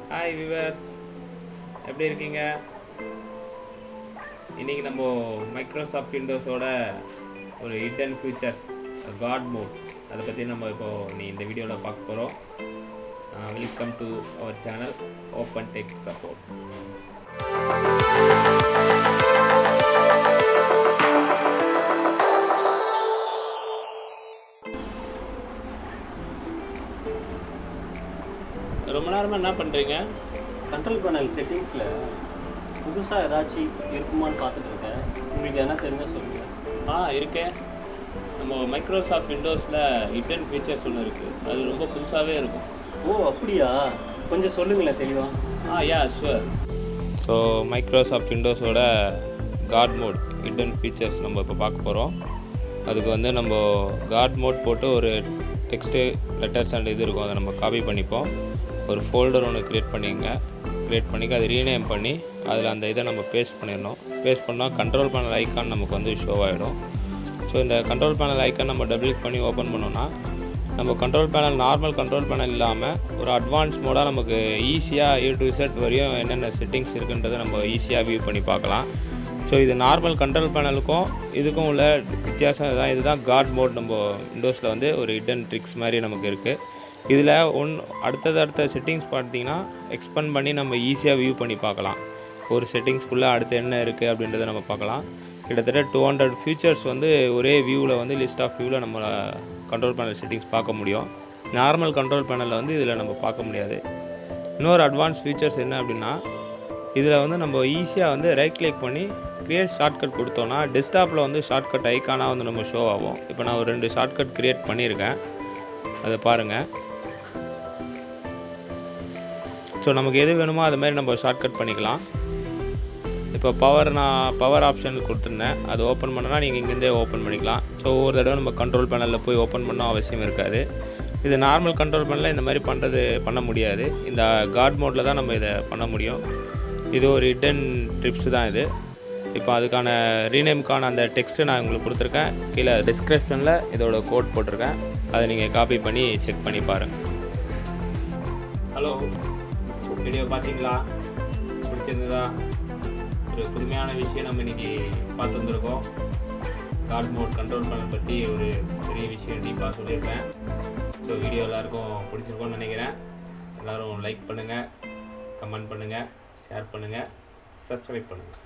Hi viewers, எப்படி இருக்கீங்க? இன்றைக்கி நம்ம மைக்ரோசாஃப்ட் விண்டோஸோட ஒரு ஹிடன் ஃபியூச்சர்ஸ் காட் மோட் அதை பற்றி நம்ம இந்த வீடியோவில் பார்க்க போகிறோம். Welcome to our channel open tech support. ரொம்ப நேரமாக என்ன பண்ணுறீங்க? கண்ட்ரோல் பேனல் செட்டிங்ஸில் புதுசாக ஏதாச்சும் இருக்குமான்னு பார்த்துட்ருக்கேன். உங்களுக்கு என்ன தெரிஞ்சால் சொல்லுங்கள். இருக்கேன். நம்ம மைக்ரோசாஃப்ட் விண்டோஸில் ஹிடன் ஃபீச்சர்ஸ் ஒன்று இருக்குது. அது ரொம்ப புதுசாகவே இருக்கும். ஓ அப்படியா? கொஞ்சம் சொல்லுங்களேன் தெளிவாக. Yeah sure. ஸோ மைக்ரோசாஃப்ட் விண்டோஸோட காட் மோட் ஹிடன் ஃபீச்சர்ஸ் நம்ம இப்போ பார்க்க போகிறோம். அதுக்கு நம்ம காட் மோட் போட்டு ஒரு டெக்ஸ்ட்டு லெட்டர்ஸ் அண்ட் இது இருக்கும், அதை நம்ம காப்பி பண்ணிப்போம். ஒரு ஃபோல்டர் ஒன்று க்ரியேட் பண்ணிக்க அதை ரீநேம் பண்ணி அதில் அந்த இதை நம்ம பேஸ்ட் பண்ணிடணும். பேஸ்ட் பண்ணால் கண்ட்ரோல் பேனல் ஐக்கான் நமக்கு ஷோ ஆகிடும். ஸோ இந்த கண்ட்ரோல் பேனல் ஐக்கான் நம்ம டபுள் கிளிக் பண்ணி ஓப்பன் பண்ணோன்னா நம்ம control panel normal control panel இல்லாமல் ஒரு அட்வான்ஸ் மோடாக நமக்கு ஈஸியாக A to Z வரையும் என்னென்ன செட்டிங்ஸ் இருக்குன்றதை நம்ம ஈஸியாக வியூ பண்ணி பார்க்கலாம். ஸோ இது நார்மல் கண்ட்ரோல் பேனலுக்கும் இதுக்கும் உள்ள வித்தியாசம் இதுதான். இதுதான் காட் மோட். நம்ம விண்டோஸில் ஒரு ஹிடன் ட்ரிக்ஸ் மாதிரி நமக்கு இருக்குது. இதில் அடுத்த செட்டிங்ஸ் பார்த்தீங்கன்னா எக்ஸ்பேண்ட் பண்ணி நம்ம ஈஸியாக வியூ பண்ணி பார்க்கலாம். ஒரு செட்டிங்ஸ்குள்ளே அடுத்து என்ன இருக்குது அப்படின்றத நம்ம பார்க்கலாம். கிட்டத்தட்ட 200 ஃபீச்சர்ஸ் ஒரே வியூவில் லிஸ்ட் ஆஃப் வியூவில் நம்ம கண்ட்ரோல் பேனல் செட்டிங்ஸ் பார்க்க முடியும். நார்மல் கண்ட்ரோல் பேனலில் இதில் நம்ம பார்க்க முடியாது. இன்னொரு அட்வான்ஸ் ஃபீச்சர்ஸ் என்ன அப்படின்னா, இதில் நம்ம ஈஸியாக ரைட் கிளிக் பண்ணி க்ரியேட் ஷார்ட்கட் கொடுத்தோன்னா டெஸ்க்டாப்பில் ஷார்ட்கட் ஐக்கானாக நம்ம ஷோ ஆகும். இப்போ நான் ஒரு 2 ஷார்ட்கட் க்ரியேட் பண்ணியிருக்கேன், அதை பாருங்கள். ஸோ நமக்கு எது வேணுமோ அது மாதிரி நம்ம ஷார்ட்கட் பண்ணிக்கலாம். இப்போ பவர் ஆப்ஷன் கொடுத்துருந்தேன், அது ஓப்பன் பண்ணனா நீங்கள் இங்கேருந்தே ஓப்பன் பண்ணிக்கலாம். ஸோ ஒவ்வொரு தடவை நம்ம கண்ட்ரோல் பேனலில் போய் ஓப்பன் பண்ண அவசியம் இருக்காது. இது நார்மல் கண்ட்ரோல் பேனலில் இந்த மாதிரி பண்ண முடியாது. இந்த காட் மோடில் தான் நம்ம இதை பண்ண முடியும். இது ஒரு ஹிடன் டிப்ஸ் தான் இது. இப்போ அதுக்கான ரீநேமுக்கான அந்த டெக்ஸ்ட்டு நான் உங்களுக்கு கொடுத்துருக்கேன். கீழே டிஸ்கிரிப்ஷனில் இதோட கோட் போட்டிருக்கேன், அதை நீங்கள் காப்பி பண்ணி செக் பண்ணி பாருங்கள். ஹலோ, வீடியோ பார்த்தீங்களா? பிடிச்சிருந்ததா? ஒரு புதுமையான விஷயம் நம்ம இன்றைக்கி பார்த்து வந்திருக்கோம். காட் மோட் கண்ட்ரோல் பேனல் பற்றி ஒரு பெரிய விஷயம் டீப்பாக சொல்லியிருக்கேன். ஸோ வீடியோ எல்லாருக்கும் பிடிச்சிருக்கோன்னு நினைக்கிறேன். எல்லோரும் லைக் பண்ணுங்கள், கமெண்ட் பண்ணுங்கள், ஷேர் பண்ணுங்கள், சப்ஸ்கிரைப் பண்ணுங்கள்.